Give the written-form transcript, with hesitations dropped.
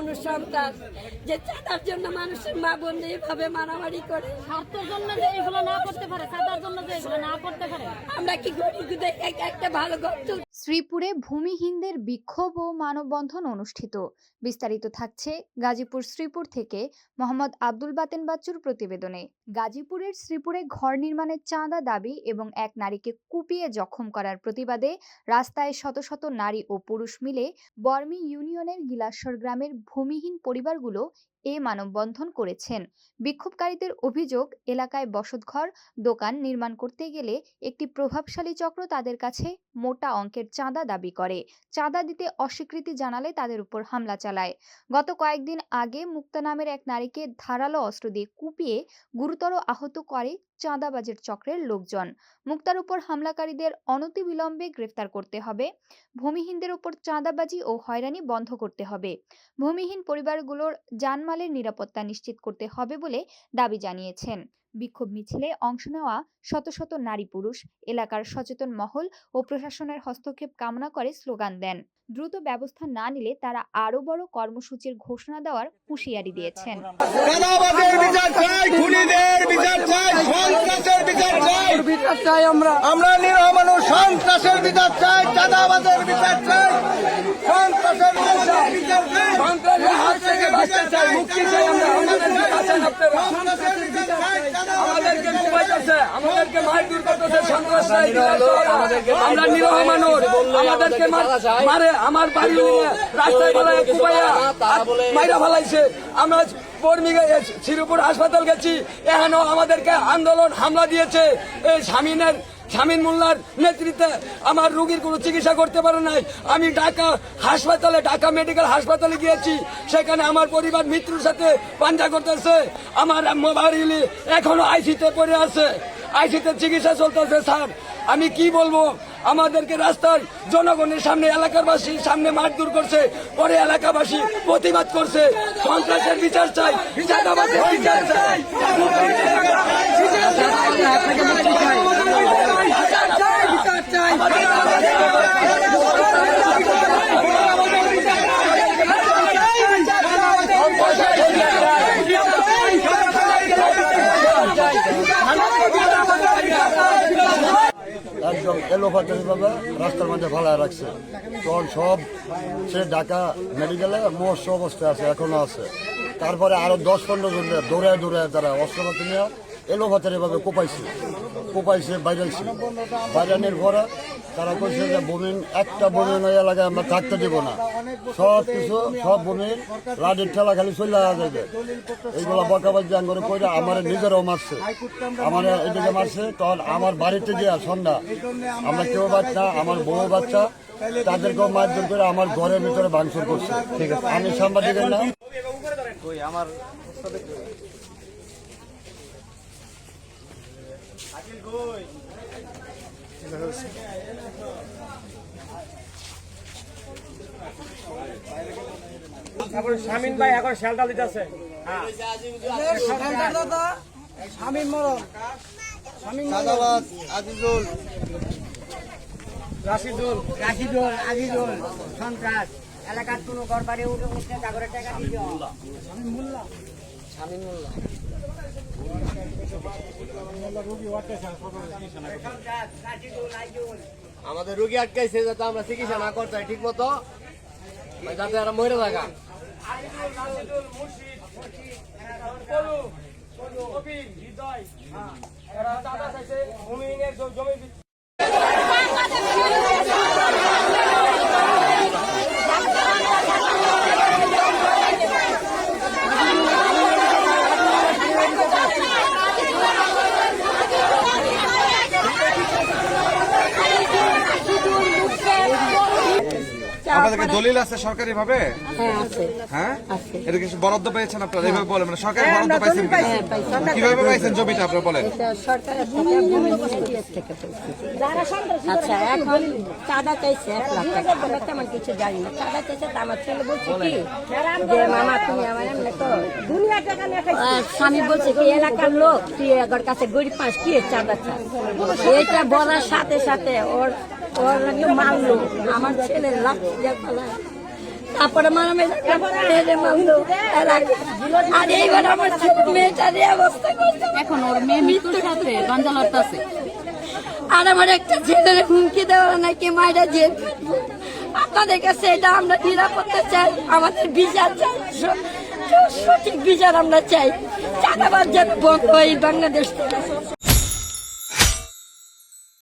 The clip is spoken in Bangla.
মানুষ সন্তান যে চাঁদার জন্য মানুষের মা বোন এইভাবে মারামারি করে। স্বার্থের জন্য যে এগুলো না করতে পারে, চাঁদার জন্য যে এগুলো না করতে পারে, আমরা কি গরিব একটা ভালো ঘর তুলতে। শ্রীপুরে ভূমিহীনদের বিক্ষোভ ও মানববন্ধন অনুষ্ঠিত। বিস্তারিত থাকছে গাজীপুর শ্রীপুর থেকে মোহাম্মদ আব্দুল বাতেন বাচ্চুর প্রতিবেদনে। গাজীপুরের শ্রীপুরে ঘর নির্মাণের চাঁদা দাবি এবং এক নারীকে কুপিয়ে জখম করার প্রতিবাদে রাস্তায় শত শত নারী ও পুরুষ মিলে বর্মি ইউনিয়নের গিলাসর গ্রামের ভূমিহীন পরিবারগুলো এ মানববন্ধন করেছেন। বিক্ষোভকারীদের অভিযোগ, এলাকায় বসতঘর, দোকান নির্মাণ করতে গেলে একটি প্রভাবশালী চক্র তাদের কাছে মোটা অঙ্কের চাঁদা দাবি করে। চাঁদা দিতে অস্বীকৃতি জানালে তাদের উপর হামলা চালায়। গত কয়েকদিন আগে মুক্তা নামের এক নারীকে ধারালো অস্ত্র দিয়ে কুপিয়ে গুরুতর আহত করে চাঁদাবাজের চক্রের লোকজন। মুক্তার উপর হামলাকারীদের অনতিবিলম্বে গ্রেফতার করতে হবে। ভূমিহীনদের উপর চাঁদাবাজি ও হয়রানি বন্ধ করতে হবে। ভূমিহীন পরিবারগুলোর জানমালের নিরাপত্তা নিশ্চিত করতে হবে বলে দাবি জানিয়েছেন। বিক্ষোভ মিছিলে অংশ নেওয়া শত শত নারী পুরুষ এলাকার সচেতন মহল ও প্রশাসনের হস্তক্ষেপ কামনা করে স্লোগান দেন। দ্রুত ব্যবস্থা না নিলে তারা আরো বড় কর্মসূচির ঘোষণা দেওয়ার হুঁশিয়ারি দিয়েছেন। আমরা নিরীহ মানুষ সন্ত্রাসের বিচার চাই, চাঁদাবাজের বিচার চাই, সন্ত্রাসের বিচার চাই, সন্ত্রাসের হাত থেকে বাঁচতে চাই, মুক্তি চাই। আমাদেরকে ঘুমাইতেছে, আমাদেরকে মারধর করতেছে সন্ত্রাসরা। আমরা নিরীহ মানুষ, আমাদেরকে মারে, আমার বাড়ি রাস্তায় ফেলায় কুপাইয়া মাইরা ফেলাইছে। আমরা শ্রীপুর হাসপাতাল গেছি, এখানেও আমাদেরকে আন্দোলন হামলা দিয়েছে। এই শামীন মোল্লার নেতৃত্বে আমার রোগীর কোনো চিকিৎসা করতে পারে নাই। আমি ঢাকা মেডিকেল হাসপাতালে গিয়েছি, সেখানে আমার পরিবার মৃত্যুর সাথে পাঞ্জা করতেছে। আমার মোবাইল এখনো আইসিতে পড়ে আছে, আইসিতে চিকিৎসা চলতেছে। স্যার, আমি কি বলবো? আমাদেরকে রাস্তার জনগণের সামনে, এলাকাবাসীর সামনে মারধর করছে, পরে এলাকাবাসী প্রতিবাদ করছে। সন্ত্রাসের বিচার চাই, চাঁদাবাজের বিচার চাই। একদম এলোপাতারি ভাবে রাস্তার মধ্যে ফেলায় রাখছে। তখন সব সে ঢাকা মেডিকেলে মস্ত অবস্থায় আছে, এখনো আছে। তারপরে আরো 10-15 জন দৌড়ায় তারা অস্ত্রপাতি নিয়ে এলোপাতারি ভাবে কোপাইছে বাইরানির পরে তারা কইছে যে একটা বমিন এলাকায় আমরা থাকতে দেব না, সব বমিন লাঠির ঠেলা খালি চলে যাবে। এইগুলা বকাবাজি করে কইরা আমার নিজেরাও মারছে, আমার এদিকে মারছে। তখন আমার বাড়িতে গিয়া সন্ধ্যা আমরা কেউ বাচ্চা, আমার বউ বাচ্চা, তাদেরকেও মারধর করে আমার ঘরের ভিতরে ভাঙচুর করছে। ঠিক আছে, আমি সাংবাদিকের না আমার এখন শামীন ভাই এখন শেলটা দিতেছে। শামীন মরণ, চাঁদাবাজ আজিজুল, রাশিদুল সন্ত্রাস এলাকার কোনো ঘর বাড়ি উঠে জাগরের টাকা দিও। শামীন মোল্লা আমাদের রোগী আটকাইছে যাতে আমরা চিকিৎসা না করতে ঠিক মতো, যাতে এরা মরে থাকা। আপনাদের দলিল আছে সরকারি ভাবে? হ্যাঁ, এটা কিছু বরাদ্দ পেয়েছেন আপনারা? এইভাবে বলেন, মানে সরকারি বরাদ্দ পাইছেন? কিভাবে পাইছেন জমিটা আপনারা বলেন? আচ্ছা, এখন চাঁদা চাইছে 1 লাখ টাকা। আমরা তেমন কিছু জানি না। চাঁদা চাইছে, আমার ছেলে বলছে কি যে মামা তুমি আমার এমনি তো স্বামী বলছে কি এলাকার লোক তুই এগর কাছে গরিব পাঁচ কি চাঁদা চাই। এটা বলার সাথে সাথে ওর মারলো, আমার ছেলের লাঠি দিয়ে ফেলায়। তারপরে মেয়েরে মারলো এলাকায়। আর এইবার আমার ছোট মেয়েটার এই অবস্থা করছে, এখন ওর মেয়ে মৃত্যুর সাথে গাঞ্জা লড়তেছে। আর আমার একটা ছেলের হুমকি দেওয়া নাকি মায়েরা জেল খাটবো। আপনাদের কাছে এটা আমরা নিরাপত্তা চাই, আমাদের বিচার চাই, সঠিক বিচার আমরা চাই। চাঁদাবাজ যেন বন্ধ হয় বাংলাদেশ থেকে।